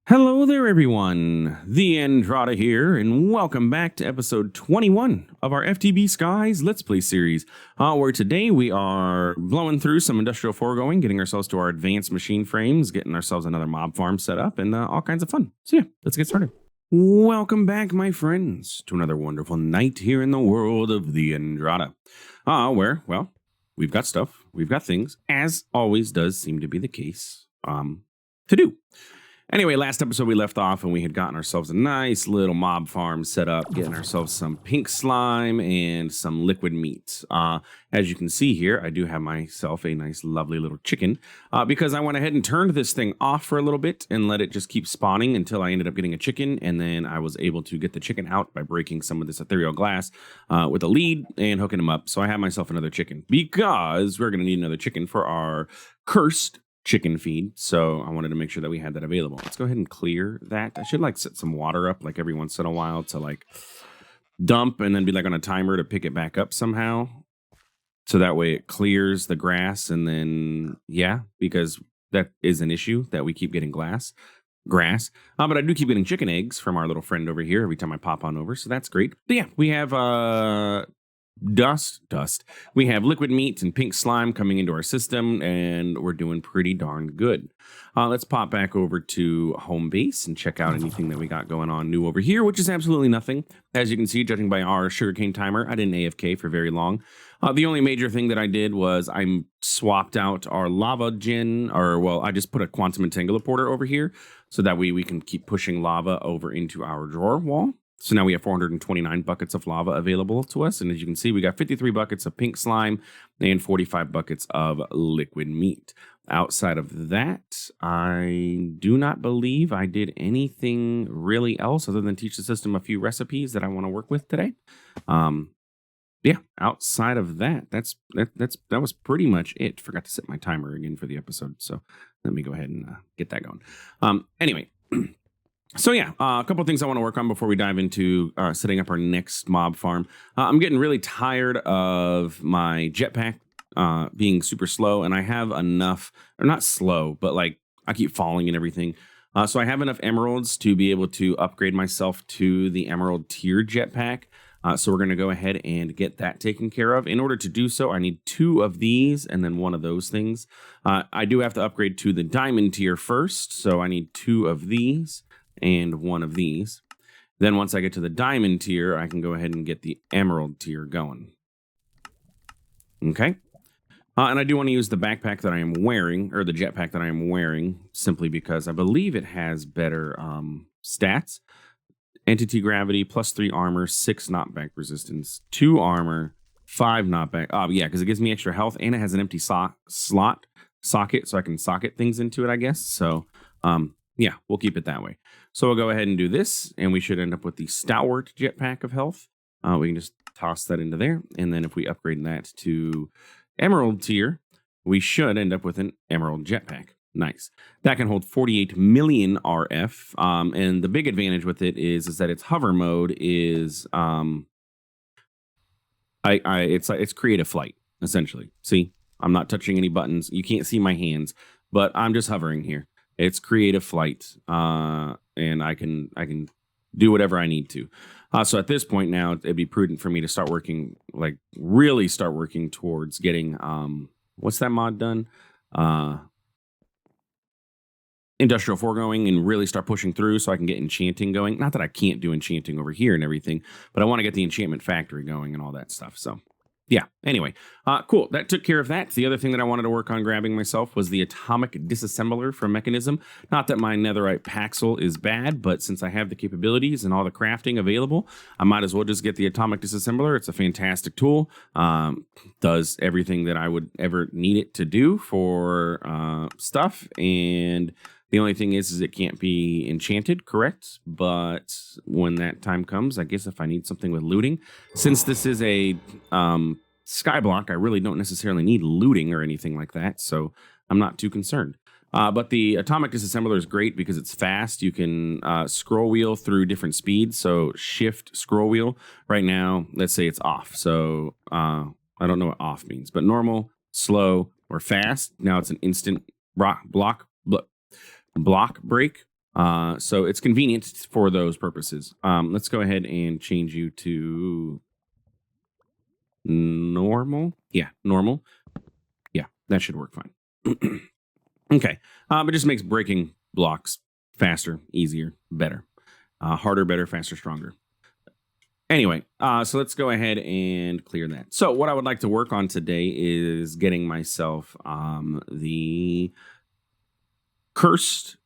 Hello there, everyone. TheAndrata here, and welcome back to episode 21 of our FTB Skies Let's Play series, where today we are blowing through some industrial foregoing, getting ourselves to our advanced machine frames, getting ourselves another mob farm set up, and all kinds of fun. So yeah, let's get started. Welcome back, my friends, to another wonderful night here in the world of TheAndrata, where, well, we've got stuff, we've got things, as always does seem to be the case, to do. Anyway, last episode we left off and we had gotten ourselves a nice little mob farm set up, getting ourselves some pink slime and some liquid meat. As you can see here, I do have myself a nice, lovely little chicken because I went ahead and turned this thing off for a little bit and let it just keep spawning until I ended up getting a chicken. And then I was able to get the chicken out by breaking some of this ethereal glass with a lead and hooking him up. So I have myself another chicken because we're going to need another chicken for our cursed chicken feed, so I wanted to make sure that we had that available. Let's go ahead and clear that. I should like set some water up like every once in a while to like dump and then be like on a timer to pick it back up somehow, so that way it clears the grass. And then yeah, because that is an issue that we keep getting grass, but I do keep getting chicken eggs from our little friend over here every time I pop on over, so that's great. But yeah, we have dust. We have liquid meat and pink slime coming into our system, and we're doing pretty darn good. Let's pop back over to home base and check out anything that we got going on new over here, which is absolutely nothing. As you can see, judging by our sugarcane timer, I didn't AFK for very long. The only major thing that I did was I swapped out our lava gen, I just put a quantum entangler over here so that way we can keep pushing lava over into our drawer wall. So now we have 429 buckets of lava available to us. And as you can see, we got 53 buckets of pink slime and 45 buckets of liquid meat. Outside of that, I do not believe I did anything really else other than teach the system a few recipes that I want to work with today. Yeah, outside of that, that was pretty much it. Forgot to set my timer again for the episode. So let me go ahead and get that going. Anyway. So yeah, a couple of things I want to work on before we dive into setting up our next mob farm. I'm getting really tired of my jetpack being super slow, and I have enough, or not slow, but like I keep falling and everything. So I have enough emeralds to be able to upgrade myself to the emerald tier jetpack. So we're going to go ahead and get that taken care of. In order to do so, I need 2 of these and then 1 of those things. I do have to upgrade to the diamond tier first, so I need 2 of these and 1 of these. Then once I get to the diamond tier, I can go ahead and get the emerald tier going. Okay. And I do want to use the backpack that I am wearing, or the jetpack that I am wearing, simply because I believe it has better stats. Entity gravity, +3 armor, 6 knockback resistance, 2 armor, 5 knockback. Oh yeah, because it gives me extra health, and it has an empty socket, so I can socket things into it, I guess. So yeah, we'll keep it that way. So we'll go ahead and do this, and we should end up with the stalwart jetpack of health. We can just toss that into there, and then if we upgrade that to emerald tier, we should end up with an emerald jetpack. Nice. That can hold 48 million RF, and the big advantage with it is that its hover mode is it's creative flight essentially. See, I'm not touching any buttons. You can't see my hands, but I'm just hovering here. It's creative flight, and I can do whatever I need to. So at this point now, it'd be prudent for me to start working, like really start working towards getting, what's that mod done? Industrial foregoing, and really start pushing through so I can get enchanting going. Not that I can't do enchanting over here and everything, but I want to get the enchantment factory going and all that stuff. So yeah, anyway, cool. That took care of that. The other thing that I wanted to work on grabbing myself was the atomic disassembler from Mechanism. Not that my netherite paxel is bad, but since I have the capabilities and all the crafting available, I might as well just get the atomic disassembler. It's a fantastic tool. Does everything that I would ever need it to do for stuff. And the only thing is it can't be enchanted, correct? But when that time comes, I guess if I need something with looting, since this is a skyblock, I really don't necessarily need looting or anything like that, so I'm not too concerned. But the atomic disassembler is great because it's fast. You can scroll wheel through different speeds, so shift scroll wheel. Right now, let's say it's off, so I don't know what off means, but normal, slow, or fast. Now it's an instant block break. So it's convenient for those purposes. Let's go ahead and change you to normal. Yeah, normal. Yeah, that should work fine. Okay. It just makes breaking blocks faster, easier, better. Harder, better, faster, stronger. Anyway, so let's go ahead and clear that. So what I would like to work on today is getting myself the cursed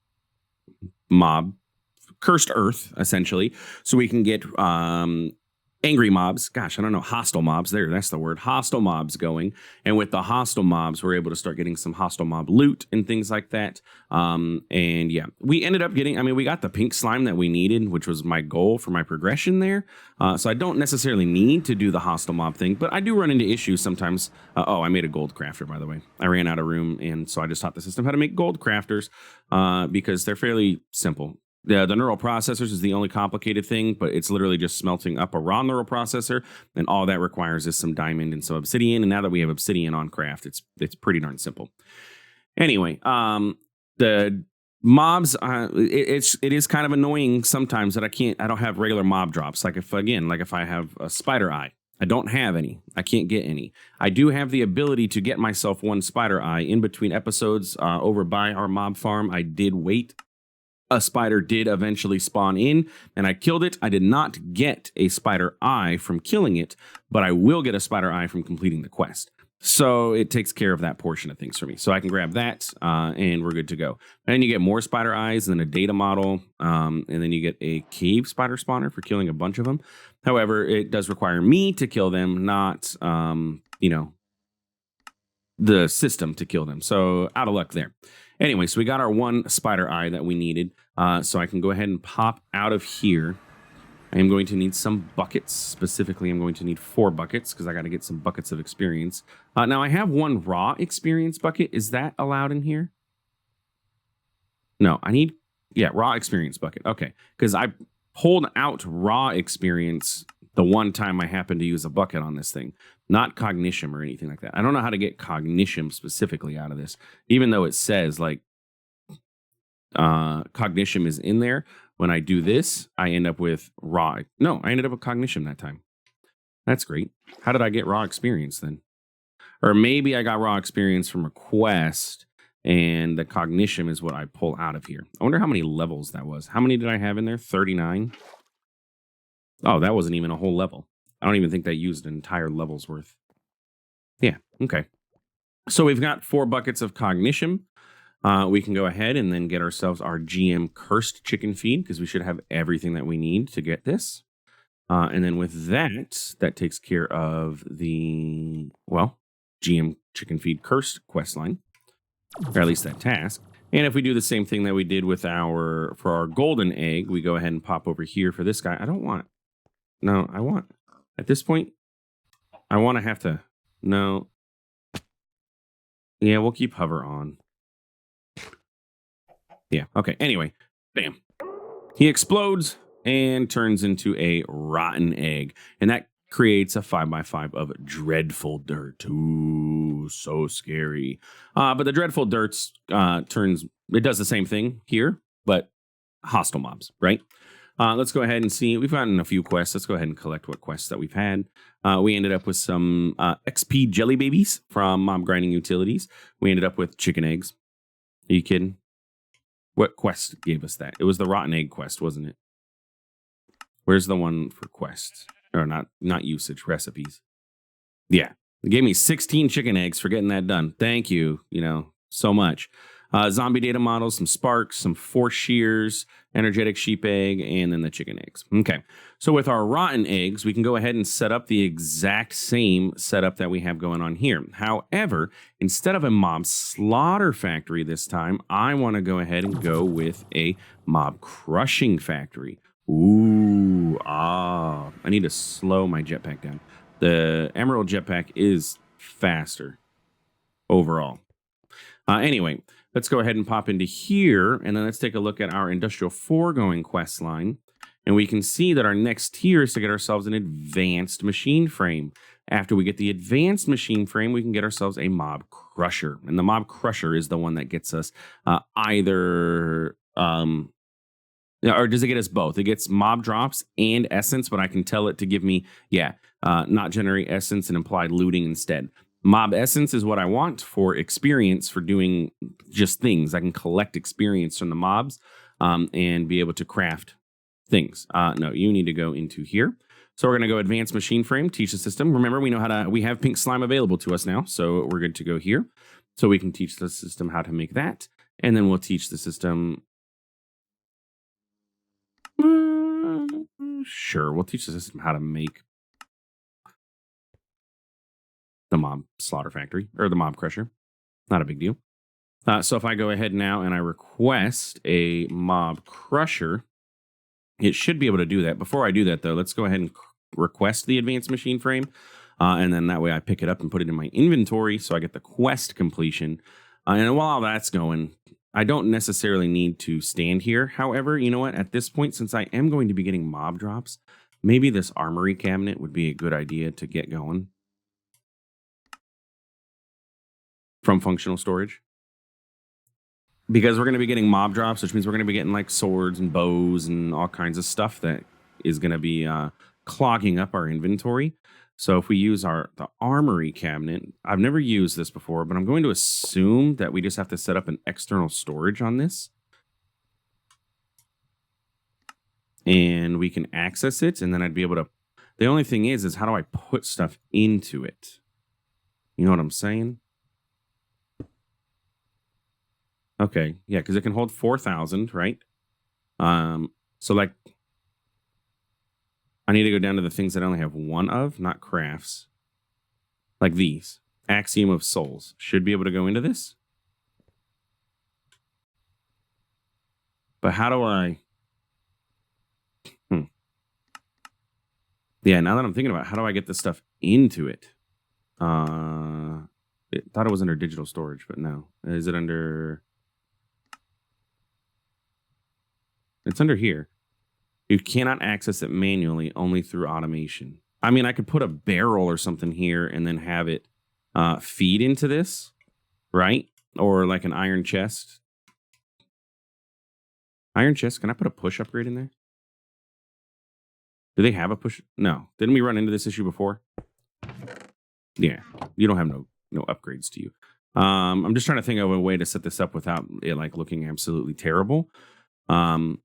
mob, cursed earth, essentially, so we can get angry mobs. Gosh, I don't know, hostile mobs. That's the word. Hostile mobs going. And with the hostile mobs, we're able to start getting some hostile mob loot and things like that. And yeah, we ended up getting, we got the pink slime that we needed, which was my goal for my progression there. So I don't necessarily need to do the hostile mob thing, but I do run into issues sometimes. Oh, I made a gold crafter, by the way. I ran out of room, and so I just taught the system how to make gold crafters because they're fairly simple. The neural processors is the only complicated thing, but it's literally just smelting up a raw neural processor, and all that requires is some diamond and some obsidian. And now that we have obsidian on craft, it's pretty darn simple. Anyway, the mobs, it is kind of annoying sometimes that I don't have regular mob drops. Like if I have a spider eye, I don't have any. I can't get any. I do have the ability to get myself one spider eye in between episodes over by our mob farm. I did wait. A spider did eventually spawn in, and I killed it. I did not get a spider eye from killing it, but I will get a spider eye from completing the quest. So it takes care of that portion of things for me. So I can grab that, and we're good to go. And then you get more spider eyes, and then a data model, and then you get a cave spider spawner for killing a bunch of them. However, it does require me to kill them, not, the system to kill them. So out of luck there. Anyway, so we got our one spider eye that we needed. So I can go ahead and pop out of here. I am going to need some buckets. Specifically, I'm going to need 4 buckets because I got to get some buckets of experience. Now, I have one raw experience bucket. Is that allowed in here? No, I need, raw experience bucket. Okay, because I pulled out raw experience the one time I happened to use a bucket on this thing. Not cognition or anything like that. I don't know how to get cognition specifically out of this, even though it says like cognition is in there. When I do this, I end up with raw. No, I ended up with cognition that time. That's great. How did I get raw experience then? Or maybe I got raw experience from a quest, and the cognition is what I pull out of here. I wonder how many levels that was. How many did I have in there? 39. Oh, that wasn't even a whole level. I don't even think that used an entire level's worth. Yeah, okay. So we've got 4 buckets of cognition. We can go ahead and then get ourselves our GM cursed chicken feed, because we should have everything that we need to get this. And then with that takes care of the, GM chicken feed cursed quest line, or at least that task. And if we do the same thing that we did with for our golden egg, we go ahead and pop over here for this guy. At this point, I want to have to, no. Yeah, we'll keep hover on. Yeah, okay. Anyway, bam. He explodes and turns into a rotten egg. And that creates a 5x5 of dreadful dirt. Ooh, so scary. But the dreadful dirt it does the same thing here, but hostile mobs, right? Let's go ahead and see. We've gotten a few quests. Let's go ahead and collect what quests that we've had. We ended up with some XP jelly babies from mob grinding utilities. We ended up with chicken eggs. Are you kidding? What quest gave us that? It was the rotten egg quest, wasn't it? Where's the one for quests? Or not usage, recipes. Yeah. It gave me 16 chicken eggs for getting that done. Thank you, so much. Zombie data models, some sparks, some force shears, energetic sheep egg, and then the chicken eggs. Okay. So with our rotten eggs, we can go ahead and set up the exact same setup that we have going on here. However, instead of a mob slaughter factory this time, I want to go ahead and go with a mob crushing factory. Ooh, I need to slow my jetpack down. The Emerald jetpack is faster overall. Anyway, let's go ahead and pop into here, and then let's take a look at our Industrial Foregoing quest line. And we can see that our next tier is to get ourselves an advanced machine frame. After we get the advanced machine frame, we can get ourselves a mob crusher. And the mob crusher is the one that gets us either Yeah, or does it get us both? It gets mob drops and essence, but I can tell it to give me, not generate essence and implied looting instead. Mob essence is what I want for experience for doing just things. I can collect experience from the mobs and be able to craft things. No, you need to go into here. So we're going to go advanced machine frame, teach the system. Remember, we have pink slime available to us now. So we're good to go here. So we can teach the system how to make that. And then we'll teach the system. Sure, we'll teach the system how to make the mob slaughter factory or the mob crusher. Not a big deal. So if I go ahead now and I request a mob crusher, it should be able to do that. Before I do that, though, let's go ahead and request the advanced machine frame. And then that way I pick it up and put it in my inventory so I get the quest completion. And while all that's going, I don't necessarily need to stand here. However, you know what? At this point, since I am going to be getting mob drops, maybe this armory cabinet would be a good idea to get going from functional storage. Because we're going to be getting mob drops, which means we're going to be getting like swords and bows and all kinds of stuff that is going to be clogging up our inventory. So if we use the armory cabinet, I've never used this before, but I'm going to assume that we just have to set up an external storage on this. And we can access it, and then I'd be able to... The only thing is how do I put stuff into it? You know what I'm saying? Okay, yeah, because it can hold 4,000, right? So like, I need to go down to the things that I only have one of, not crafts. Like these. Axiom of Souls. Should be able to go into this. But how do I... Yeah, now that I'm thinking about it, how do I get this stuff into it? Thought it was under digital storage, but no. Is it under... It's under here. You cannot access it manually, only through automation. I mean, I could put a barrel or something here and then have it feed into this, right? Or like an iron chest. Iron chest, can I put a push upgrade in there? Do they have a push? No. Didn't we run into this issue before? Yeah, you don't have no upgrades to you. I'm just trying to think of a way to set this up without it like looking absolutely terrible. I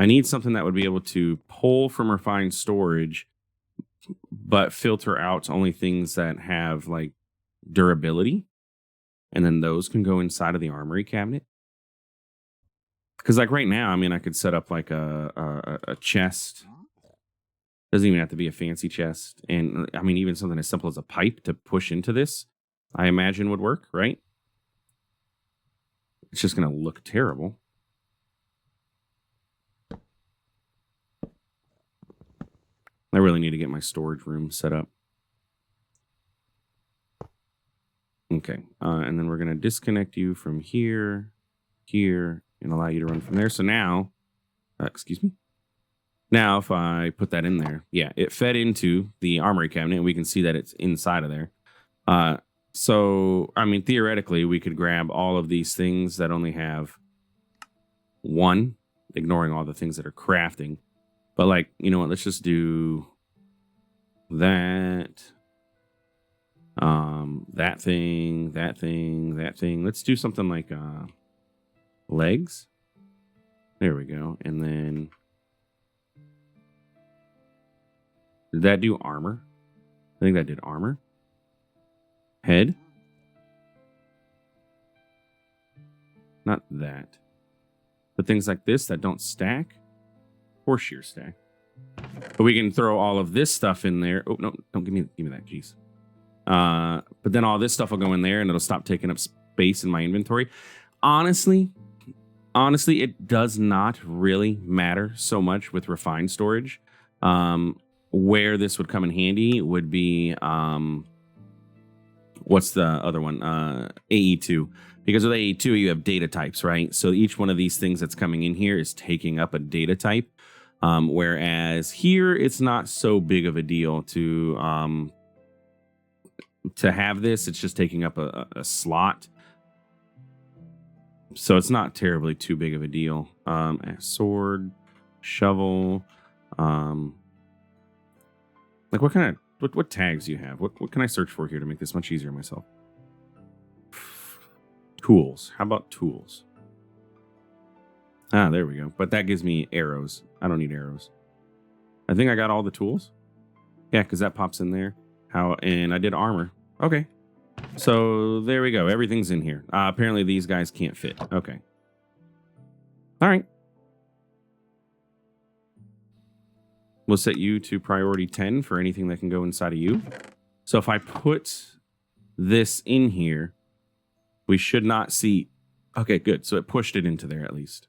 need something that would be able to pull from refined storage, but filter out only things that have like durability. And then those can go inside of the armory cabinet. Because like right now, I mean, I could set up like a chest. Doesn't even have to be a fancy chest. And I mean, even something as simple as a pipe to push into this, I imagine would work, right? It's just going to look terrible. I really need to get my storage room set up. Okay, and then we're going to disconnect you from here, and allow you to run from there. So now, excuse me. Now, if I put that in there, yeah, it fed into the armory cabinet, and we can see that it's inside of there. So, I mean, theoretically, we could grab all of these things that only have one, ignoring all the things that are crafting. But, like, you know what? Let's just do that. That thing. Let's do something like legs. There we go. And then did that do armor? I think that did armor. Head. Not that. But things like this that don't stack. Or sheer stack. But we can throw all of this stuff in there. Oh, no, don't give me that, jeez. But then all this stuff will go in there and it'll stop taking up space in my inventory. Honestly, it does not really matter so much with refined storage. Where this would come in handy would be, what's the other one? AE2. Because with AE2, you have data types, right? So each one of these things that's coming in here is taking up a data type. Whereas here, it's not so big of a deal to have this. It's just taking up a slot. So it's not terribly too big of a deal. A sword, shovel, like what kind of what tags do you have? What can I search for here to make this much easier on myself? Tools. How about tools? Ah, there we go. But that gives me arrows. I don't need arrows. I think I got all the tools. Yeah, because that pops in there. And I did armor. Okay. So there we go. Everything's in here. Apparently these guys can't fit. Okay. All right. We'll set you to priority 10 for anything that can go inside of you. So if I put this in here, we should not see. Okay, good. So it pushed it into there at least.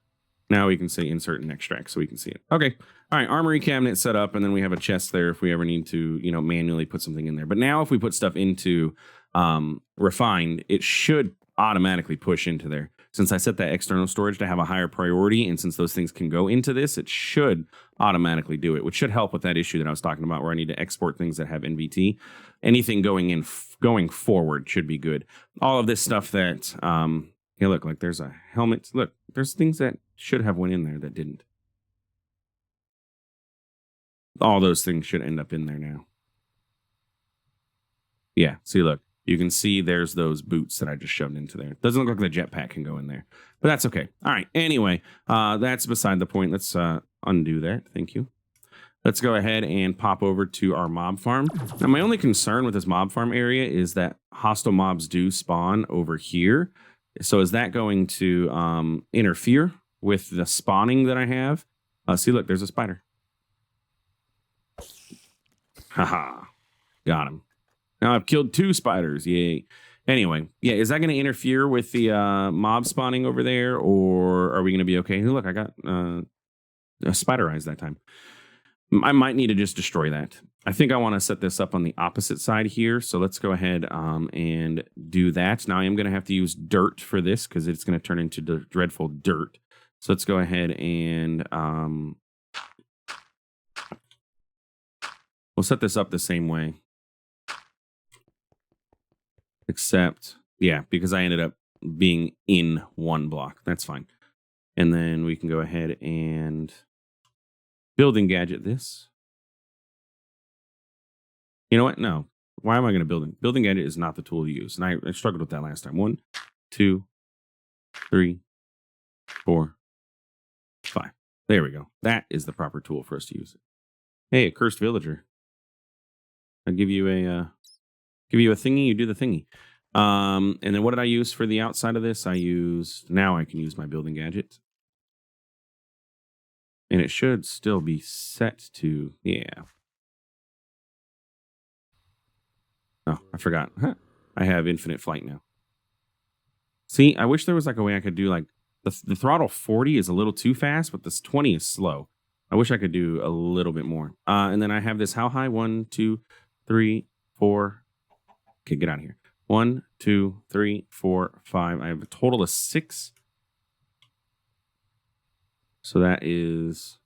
Now we can say insert and extract so we can see it. Okay. All right. Armory cabinet set up. And then we have a chest there if we ever need to, manually put something in there. But now if we put stuff into refined, it should automatically push into there. Since I set that external storage to have a higher priority, and since those things can go into this, it should automatically do it, which should help with that issue that I was talking about where I need to export things that have NVT. Anything going forward should be good. All of this stuff that, hey, look, like there's a helmet. Look, there's things that should have went in there that didn't. All those things should end up in there now. Yeah, see, look. You can see there's those boots that I just shoved into there. Doesn't look like the jetpack can go in there, but that's okay. All right. Anyway, that's beside the point. Let's undo that. Thank you. Let's go ahead and pop over to our mob farm. Now, my only concern with this mob farm area is that hostile mobs do spawn over here. So is that going to interfere with the spawning that I have? See, look, there's a spider. Haha, got him. Now I've killed 2 spiders. Yay. Anyway, yeah, is that going to interfere with the mob spawning over there, or are we going to be okay? Look, I got a spider eyes that time. I might need to just destroy that. I think I want to set this up on the opposite side here. So let's go ahead and do that. Now I am going to have to use dirt for this because it's going to turn into dreadful dirt. So let's go ahead and we'll set this up the same way. Except, yeah, because I ended up being in one block. That's fine. And then we can go ahead and building gadget this. You know what? No. Why am I going to building gadget is not the tool to use. And I struggled with that last time. 1, 2, 3, 4, 5. There we go. That is the proper tool for us to use. Hey, a cursed villager. I'll give you a thingy, you do the thingy. And then what did I use for the outside of this? Now I can use my building gadget. And it should still be set to, yeah. Oh, I forgot. Huh. I have infinite flight now. See, I wish there was like a way I could do like, the throttle 40 is a little too fast, but this 20 is slow. I wish I could do a little bit more. And then I have this how high? 1, 2, 3, 4. Okay, get out of here. 1, 2, 3, 4, 5. I have a total of 6. So that is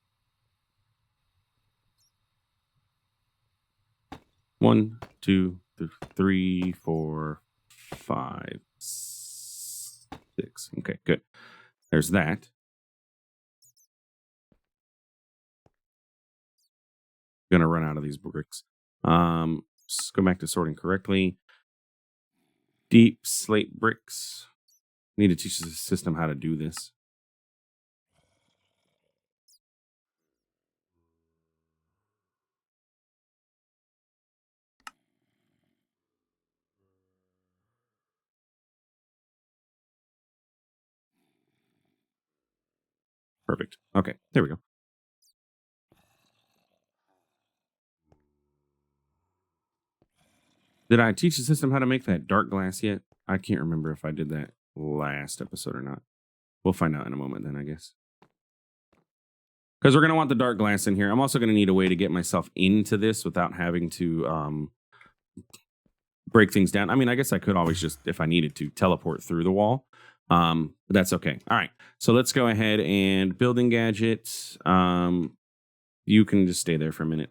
1, 2, 3, 4, 5, 6. Okay, good. There's that. Gonna run out of these bricks. Let's go back to sorting correctly. Deep slate bricks. Need to teach the system how to do this. Perfect. Okay, there we go. Did I teach the system how to make that dark glass yet? I can't remember if I did that last episode or not. We'll find out in a moment then, I guess. Because we're going to want the dark glass in here. I'm also going to need a way to get myself into this without having to break things down. I mean, I guess I could always just, if I needed to, teleport through the wall. But that's okay. All right. So let's go ahead and building gadgets. You can just stay there for a minute.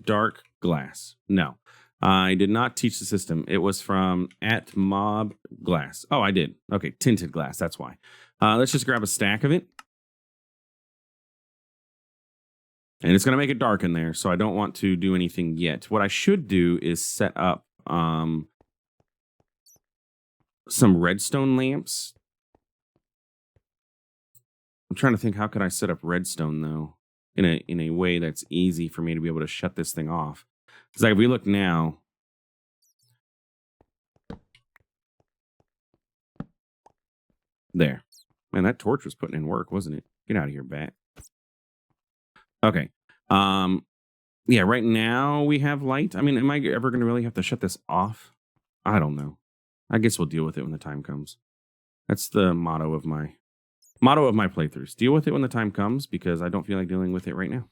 Dark glass. No. I did not teach the system. It was from at mob glass. Oh, I did. Okay, tinted glass. That's why. Let's just grab a stack of it. And it's going to make it dark in there, so I don't want to do anything yet. What I should do is set up some redstone lamps. I'm trying to think, how could I set up redstone, though, in a way that's easy for me to be able to shut this thing off. Because like, if we look now, there. Man, that torch was putting in work, wasn't it? Get out of here, bat. Okay. Yeah, right now we have light. I mean, am I ever going to really have to shut this off? I don't know. I guess we'll deal with it when the time comes. That's the motto of my playthroughs. Deal with it when the time comes, because I don't feel like dealing with it right now.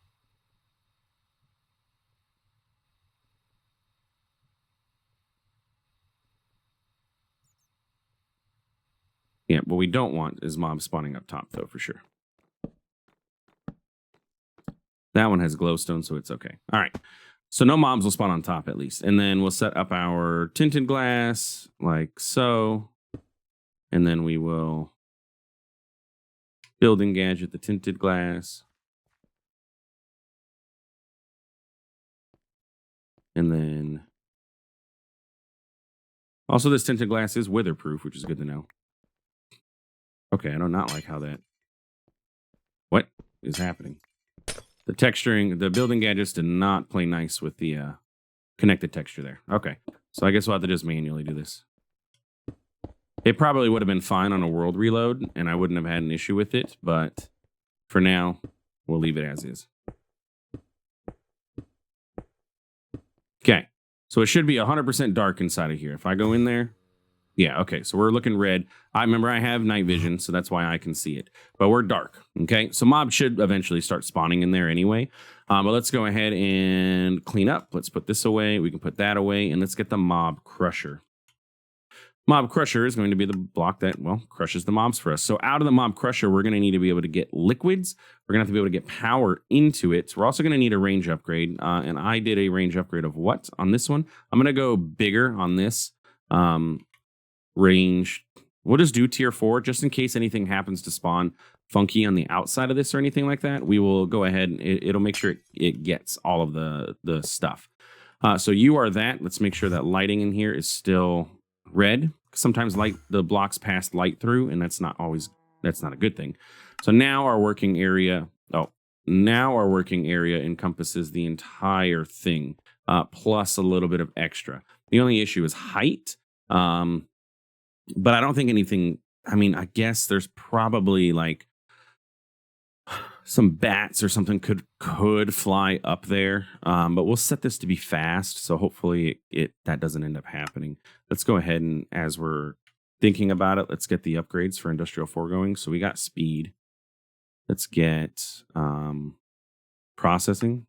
Yeah, what we don't want is mobs spawning up top, though, for sure. That one has glowstone, so it's okay. All right. So no mobs will spawn on top, at least. And then we'll set up our tinted glass, like so. And then we will building gadget the tinted glass. And then also this tinted glass is witherproof, which is good to know. Okay, I do not like how that... What is happening? The texturing, the building gadgets did not play nice with the connected texture there. Okay, so I guess we'll have to just manually do this. It probably would have been fine on a world reload, and I wouldn't have had an issue with it, but for now, we'll leave it as is. Okay, so it should be 100% dark inside of here. If I go in there, yeah, okay, so we're looking red. I remember I have night vision, so that's why I can see it. But we're dark, okay? So mobs should eventually start spawning in there anyway. But let's go ahead and clean up. Let's put this away. We can put that away, and let's get the mob crusher. Mob crusher is going to be the block that, well, crushes the mobs for us. So out of the mob crusher, we're going to need to be able to get liquids. We're going to have to be able to get power into it. So we're also going to need a range upgrade. And I did a range upgrade of what on this one? I'm going to go bigger on this. Range, we'll just do tier 4 just in case anything happens to spawn funky on the outside of this or anything like that. We will go ahead and it'll make sure it gets all of the stuff. So you are that. Let's make sure that lighting in here is still red. Sometimes the blocks pass light through, and that's not a good thing. So now our working area encompasses the entire thing, plus a little bit of extra. The only issue is height. But I don't think anything, I mean, I guess there's probably like some bats or something could fly up there. But we'll set this to be fast, so hopefully that doesn't end up happening. Let's go ahead and, as we're thinking about it, let's get the upgrades for industrial foregoing. So we got speed. Let's get processing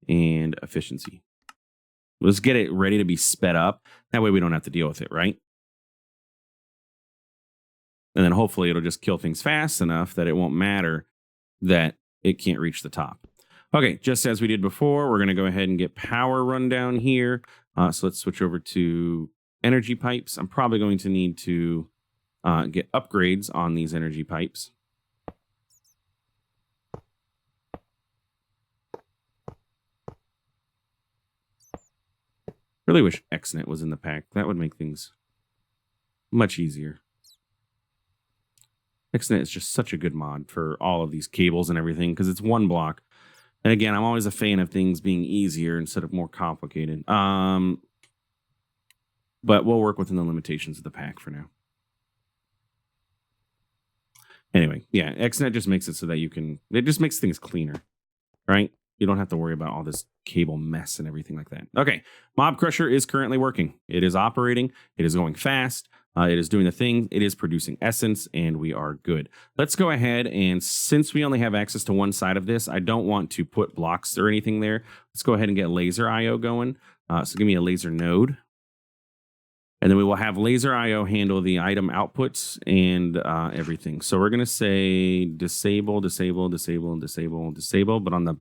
and efficiency. Let's get it ready to be sped up. That way we don't have to deal with it, right? And then hopefully it'll just kill things fast enough that it won't matter that it can't reach the top. Okay, just as we did before, we're going to go ahead and get power run down here. So let's switch over to energy pipes. I'm probably going to need to get upgrades on these energy pipes. Really wish XNet was in the pack. That would make things much easier. XNet is just such a good mod for all of these cables and everything because it's one block. And again, I'm always a fan of things being easier instead of more complicated. But we'll work within the limitations of the pack for now. Anyway, yeah, XNet just makes it so that it just makes things cleaner, right? You don't have to worry about all this cable mess and everything like that. Okay, Mob Crusher is currently working. It is operating. It is going fast. It is doing the thing. It is producing essence, and we are good. Let's go ahead, and since we only have access to one side of this, I don't want to put blocks or anything there. Let's go ahead and get laser IO going. So give me a laser node. And then we will have laser IO handle the item outputs and everything. So we're going to say disable, disable, disable, disable, disable. But on the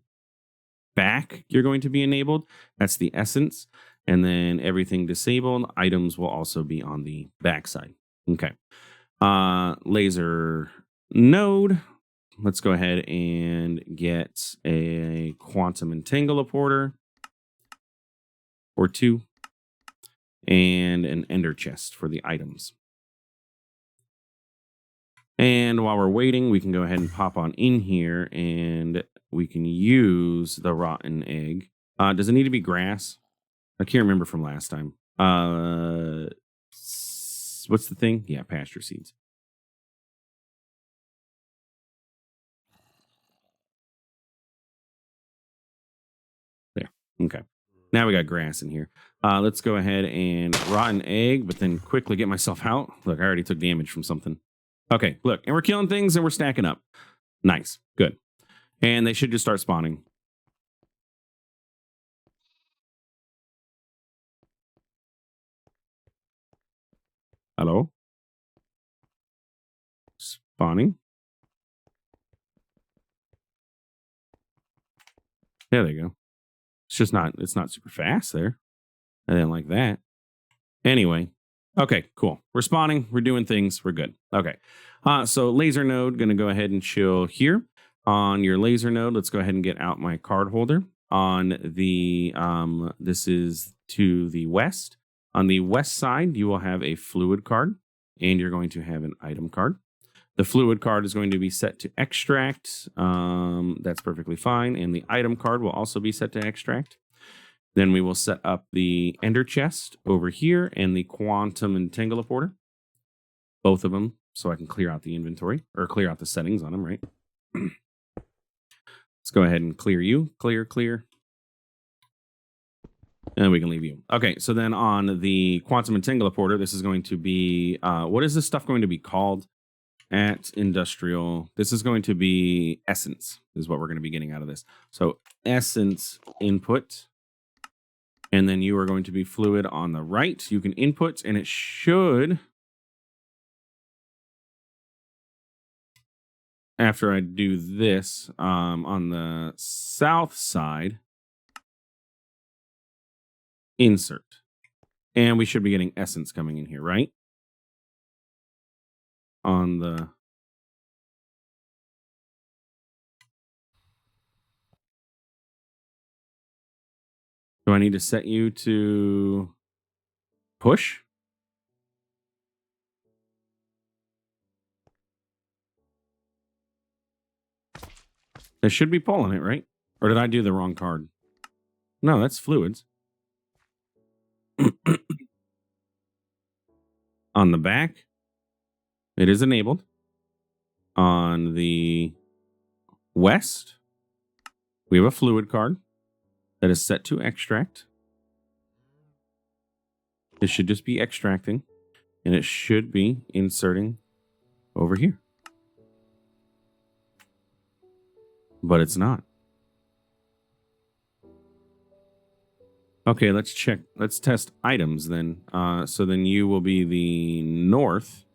back, you're going to be enabled. That's the essence. And then everything disabled, items will also be on the backside. Okay. Laser node. Let's go ahead and get a quantum entangler or 2 and an ender chest for the items. And while we're waiting, we can go ahead and pop on in here and we can use the rotten egg. Does it need to be grass? I can't remember from last time. What's the thing? Yeah, pasture seeds. There. Okay. Now we got grass in here. Let's go ahead and rotten egg, but then quickly get myself out. Look, I already took damage from something. Okay, look, and we're killing things and we're stacking up. Nice. Good. And they should just start spawning. Hello? Spawning. There they go. It's not super fast there. I didn't like that. Anyway. Okay, cool. We're spawning. We're doing things. We're good. Okay. So laser node, going to go ahead and chill here. On your laser node, let's go ahead and get out my card holder. On the, this is to the west. On the west side, you will have a fluid card, and you're going to have an item card. The fluid card is going to be set to extract. That's perfectly fine. And the item card will also be set to extract. Then we will set up the ender chest over here and the quantum entangler. Both of them, so I can clear out the inventory or clear out the settings on them, right? Let's go ahead and clear you. Clear. And we can leave you. Okay, so then on the quantum entangler, this is going to be, what is this stuff going to be called at industrial? This is going to be essence, is what we're going to be getting out of this. So essence input. And then you are going to be fluid on the right. You can input, and it should, after I do this, on the south side, insert. And we should be getting essence coming in here, right? On the... Do I need to set you to push? It should be pulling it, right? Or did I do the wrong card? No, that's fluids. On the back, it is enabled. On the west, we have a fluid card that is set to extract. It should just be extracting, and it should be inserting over here. But it's not. Okay, let's check. Let's test items then. So then you will be the north.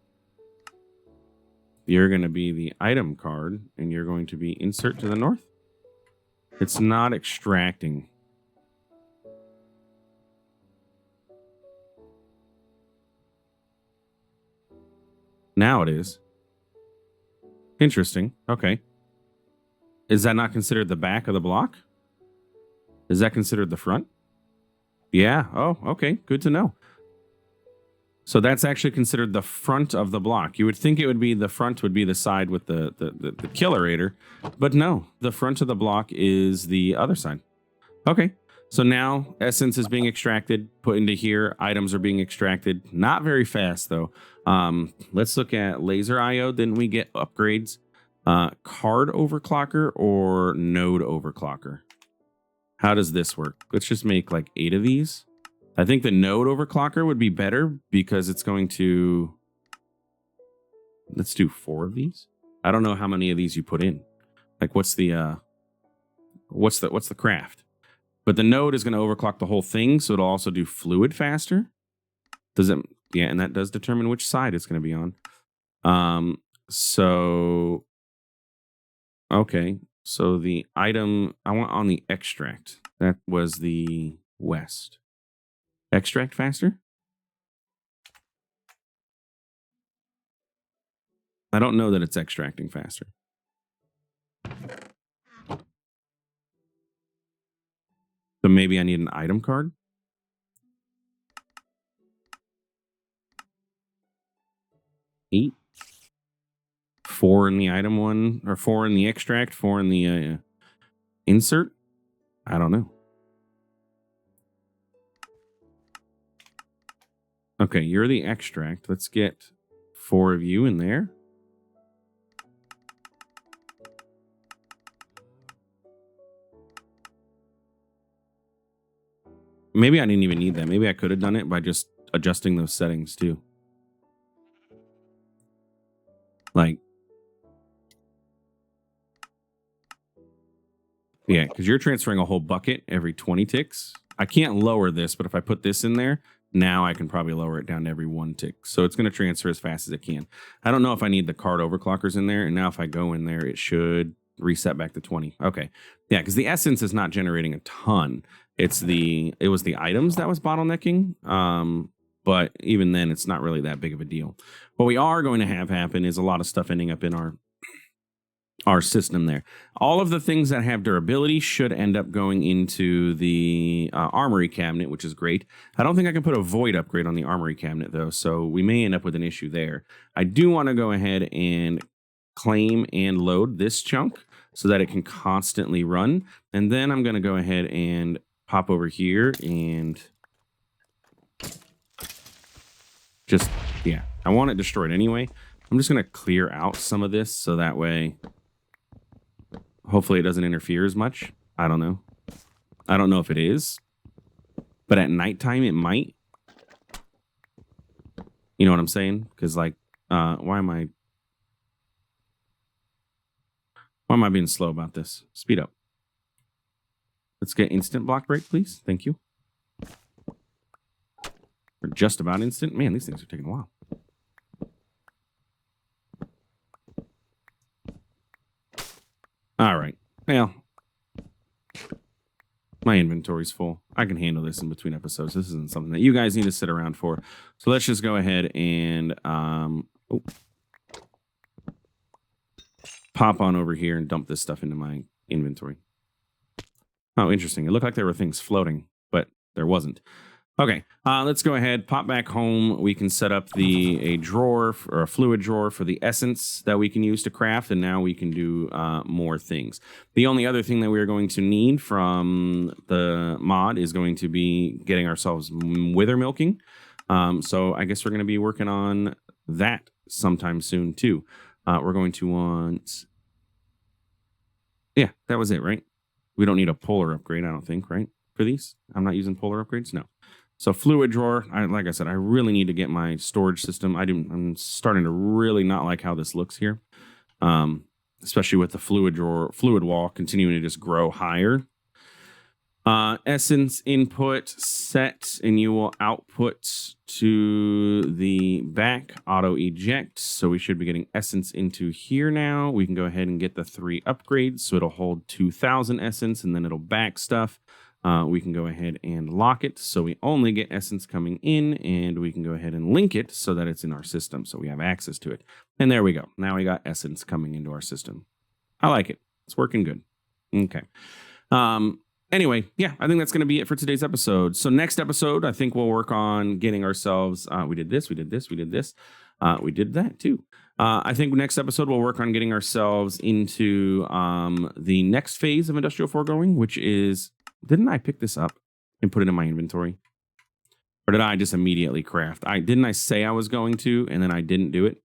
You're going to be the item card, and you're going to be insert to the north. It's not extracting. Now it is. Interesting. Okay. Is that not considered the back of the block? Is that considered the front? Yeah. Oh, okay. Good to know. So that's actually considered the front of the block. You would think it would be the front would be the side with the killerator, but no, the front of the block is the other side. Okay. So now essence is being extracted, put into here. Items are being extracted. Not very fast though. Let's look at laser IO. Didn't we get upgrades? Card overclocker or node overclocker? How does this work? Let's just make like 8 of these. I think the node overclocker would be better because it's going to... Let's do 4 of these. I don't know how many of these you put in. Like what's the craft? But the node is going to overclock the whole thing, so it'll also do fluid faster. Does it? Yeah, and that does determine which side it's going to be on. So okay. So the item I want on the extract. That was the west. Extract faster? I don't know that it's extracting faster. So maybe I need an item card? 8? 4 in the item one, or 4 in the extract, 4 in the insert? I don't know. Okay, you're the extract. Let's get 4 of you in there. Maybe I didn't even need that. Maybe I could have done it by just adjusting those settings too. Like, yeah, because you're transferring a whole bucket every 20 ticks. I can't lower this, but if I put this in there, now I can probably lower it down to every 1 tick. So it's going to transfer as fast as it can. I don't know if I need the card overclockers in there. And now if I go in there, it should reset back to 20. Okay. Yeah, because the essence is not generating a ton. It was the items that was bottlenecking. But even then, it's not really that big of a deal. What we are going to have happen is a lot of stuff ending up in our system there. All of the things that have durability should end up going into the armory cabinet, which is great. I don't think I can put a void upgrade on the armory cabinet, though, so we may end up with an issue there. I do want to go ahead and claim and load this chunk so that it can constantly run. And then I'm going to go ahead and pop over here and just, yeah, I want it destroyed anyway. I'm just going to clear out some of this so that way, hopefully it doesn't interfere as much. I don't know. I don't know if it is, but at nighttime it might. You know what I'm saying? Because like, why am I being slow about this? Speed up. Let's get instant block break, please. Thank you. Or just about instant. Man, these things are taking a while. All right. Well, my inventory's full. I can handle this in between episodes. This isn't something that you guys need to sit around for. So let's just go ahead and pop on over here and dump this stuff into my inventory. Oh, interesting. It looked like there were things floating, but there wasn't. Okay, let's go ahead, pop back home. We can set up a drawer or a fluid drawer for the essence that we can use to craft, and now we can do more things. The only other thing that we are going to need from the mod is going to be getting ourselves wither milking. So I guess we're going to be working on that sometime soon too. We're going to want, yeah, that was it, right? We don't need a polar upgrade, I don't think, right? For these, I'm not using polar upgrades, no. So fluid drawer, like I said, I really need to get my storage system. I'm starting to really not like how this looks here, especially with the fluid wall continuing to just grow higher. Essence input set, and you will output to the back auto eject. So we should be getting essence into here now. We can go ahead and get the 3 upgrades. So it'll hold 2,000 essence, and then it'll back stuff. We can go ahead and lock it so we only get essence coming in, and we can go ahead and link it so that it's in our system so we have access to it. And there we go. Now we got essence coming into our system. I like it. It's working good. Okay. Anyway, yeah, I think that's going to be it for today's episode. So next episode, I think we'll work on getting ourselves, we did this, we did this, we did this. We did that too. I think next episode we'll work on getting ourselves into the next phase of industrial foregoing, which is, didn't I pick this up and put it in my inventory? Or did I just immediately craft? Didn't I say I was going to, and then I didn't do it?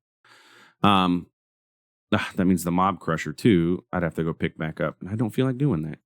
That means the mob crusher too. I'd have to go pick back up, and I don't feel like doing that.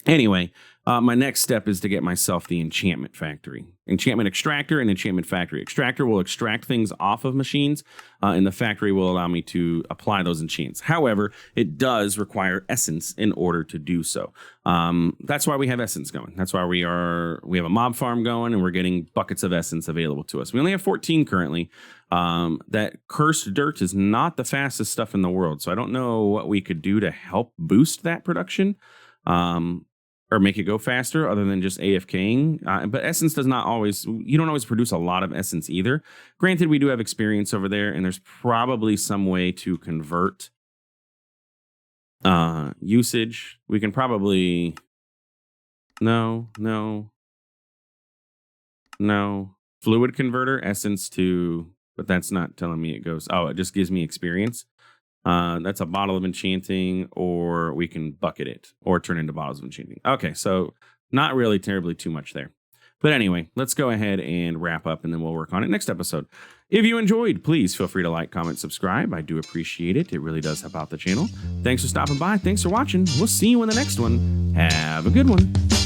Anyway, my next step is to get myself the enchantment factory. Enchantment extractor and enchantment factory. Extractor will extract things off of machines, and the factory will allow me to apply those enchants. However, it does require essence in order to do so. That's why we have essence going. That's why we have a mob farm going, and we're getting buckets of essence available to us. We only have 14 currently. That cursed dirt is not the fastest stuff in the world, so I don't know what we could do to help boost that production. or make it go faster other than just AFKing. But essence does not always, you don't always produce a lot of essence either. Granted, we do have experience over there, and there's probably some way to convert usage. We can probably, no. Fluid converter, essence to, but that's not telling me it goes, oh, it just gives me experience. That's a bottle of enchanting, or we can bucket it or turn into bottles of enchanting. Okay, so not really terribly too much there. But anyway, let's go ahead and wrap up, and then we'll work on it next episode. If you enjoyed, please feel free to like, comment, subscribe. I do appreciate it. It really does help out the channel. Thanks for stopping by. Thanks for watching. We'll see you in the next one. Have a good one.